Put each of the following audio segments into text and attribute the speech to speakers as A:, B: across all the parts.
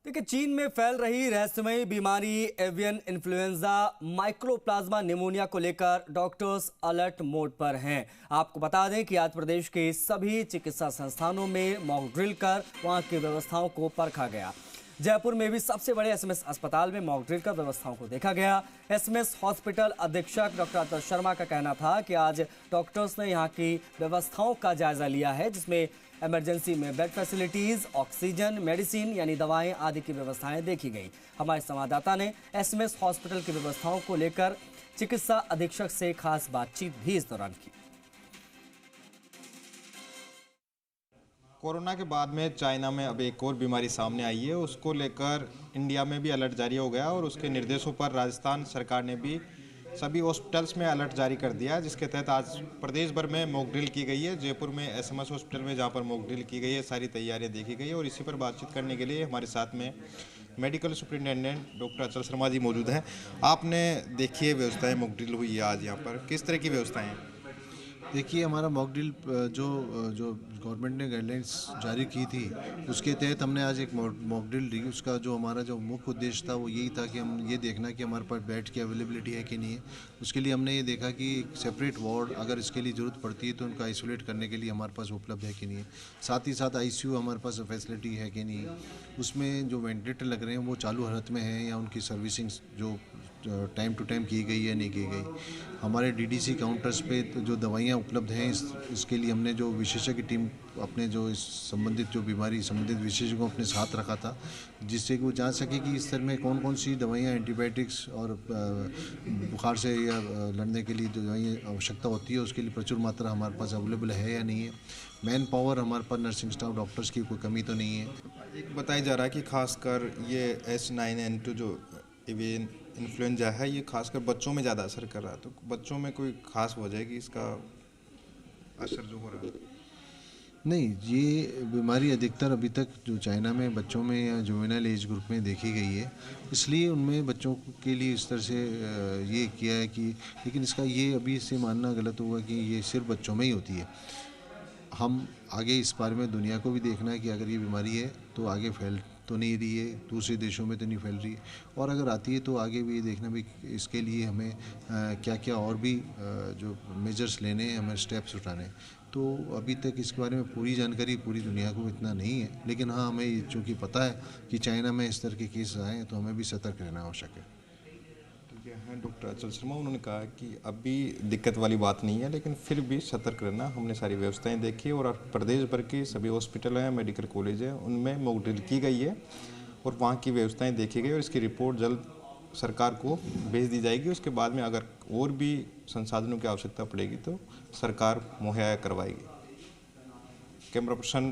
A: देखिए, चीन में फैल रही रहस्यमयी बीमारी एवियन इन्फ्लुएंजा माइक्रोप्लाज्मा निमोनिया को लेकर डॉक्टर्स अलर्ट मोड पर हैं। आपको बता दें कि आज प्रदेश के सभी चिकित्सा संस्थानों में मॉक ड्रिल कर वहां की व्यवस्थाओं को परखा गया। जयपुर में भी सबसे बड़े एसएमएस अस्पताल में मॉक ड्रिल कर व्यवस्थाओं को देखा गया। एसएमएस हॉस्पिटल अधीक्षक डॉक्टर अतुल शर्मा का कहना था कि आज डॉक्टर्स ने यहां की व्यवस्थाओं का जायजा लिया है, जिसमें इमरजेंसी में बेड फैसिलिटीज, ऑक्सीजन, मेडिसिन यानी दवाएं आदि की व्यवस्थाएं देखी गई। हमारे संवाददाता ने एसएमएस हॉस्पिटल की व्यवस्थाओं को लेकर चिकित्सा अधीक्षक से खास बातचीत भी इस दौरान की।
B: कोरोना के बाद में चाइना में अब एक और बीमारी सामने आई है, उसको लेकर इंडिया में भी अलर्ट जारी हो गया और उसके निर्देशों पर राजस्थान सरकार ने भी सभी हॉस्पिटल्स में अलर्ट जारी कर दिया, जिसके तहत आज प्रदेश भर में मॉक ड्रिल की गई है। जयपुर में एसएमएस हॉस्पिटल में जहां पर मॉक ड्रिल की गई है, सारी तैयारियां देखी गई है और इसी पर बातचीत करने के लिए हमारे साथ में मेडिकल सुपरिटेंडेंट डॉक्टर अचल शर्मा जी मौजूद हैं। आपने देखिए व्यवस्थाएं, मॉक ड्रिल हुई है आज यहाँ पर, किस तरह की व्यवस्थाएँ हैं?
C: देखिए, हमारा मॉक ड्रिल जो गवर्नमेंट ने गाइडलाइंस जारी की थी, उसके तहत हमने आज एक मॉक ड्रिल दी। उसका जो हमारा जो मुख्य उद्देश्य था वो यही था कि हम ये देखना कि हमारे पास बेड की अवेलेबिलिटी है कि नहीं है। उसके लिए हमने ये देखा कि सेपरेट वार्ड अगर इसके लिए ज़रूरत पड़ती है तो उनको आइसोलेट करने के लिए हमारे पास उपलब्ध है कि नहीं है। साथ ही साथ आईसीयू हमारे पास फैसिलिटी है कि नहीं है। उसमें जो वेंटिलेटर लग रहे हैं वो चालू हालत में हैं या उनकी सर्विसिंग जो टाइम टू टाइम की गई है नहीं की गई। हमारे डीडीसी काउंटर्स पे जो दवाइयाँ उपलब्ध हैं, इसके लिए हमने जो विशेषज्ञ टीम अपने जो इस संबंधित जो बीमारी संबंधित विशेषज्ञों को अपने साथ रखा था, जिससे कि वो जान सके कि इस तरह में कौन कौन सी दवाइयाँ एंटीबायोटिक्स और बुखार से या लड़ने के लिए जो दवाइयाँ आवश्यकता होती है उसके लिए प्रचुर मात्रा हमारे पास अवेलेबल है या नहीं है। मैन पावर हमारे पास नर्सिंग स्टाफ डॉक्टर्स की कोई कमी तो नहीं है।
B: एक बताया जा रहा है कि खासकर ये H9N2 जो एवियन इन्फ्लुएंजा है, ये खासकर बच्चों में ज़्यादा असर कर रहा है, तो बच्चों में कोई खास वजह है कि इसका असर जो हो रहा है?
C: नहीं, ये बीमारी अधिकतर अभी तक जो चाइना में बच्चों में या जुवेनाइल एज ग्रुप में देखी गई है, इसलिए उनमें बच्चों के लिए इस तरह से ये किया है कि, लेकिन इसका ये अभी से मानना गलत होगा कि ये सिर्फ बच्चों में ही होती है। हम आगे इस बारे में दुनिया को भी देखना है कि अगर ये बीमारी है तो आगे फैल तो नहीं रही है, दूसरे देशों में तो नहीं फैल रही है, और अगर आती है तो आगे भी देखना भी इसके लिए हमें क्या क्या और भी जो मेजर्स लेने हैं, हमें स्टेप्स उठाने हैं। तो अभी तक इसके बारे में पूरी जानकारी पूरी दुनिया को इतना नहीं है, लेकिन हाँ, हमें चूँकि पता है कि चाइना में इस तरह के केस आए हैं तो हमें भी सतर्क रहना आवश्यक है।
B: हैं डॉक्टर अचल शर्मा, उन्होंने कहा कि अभी दिक्कत वाली बात नहीं है, लेकिन फिर भी सतर्क रहना। हमने सारी व्यवस्थाएं देखी और प्रदेश भर की सभी हॉस्पिटल हैं, मेडिकल कॉलेज हैं, उनमें मॉक ड्रिल की गई है और वहाँ की व्यवस्थाएं देखी गई और इसकी रिपोर्ट जल्द सरकार को भेज दी जाएगी। उसके बाद में अगर और भी संसाधनों की आवश्यकता पड़ेगी तो सरकार मुहैया करवाएगी। कैमरा पर्सन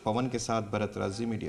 B: पवन के साथ भरत राजी, मीडिया।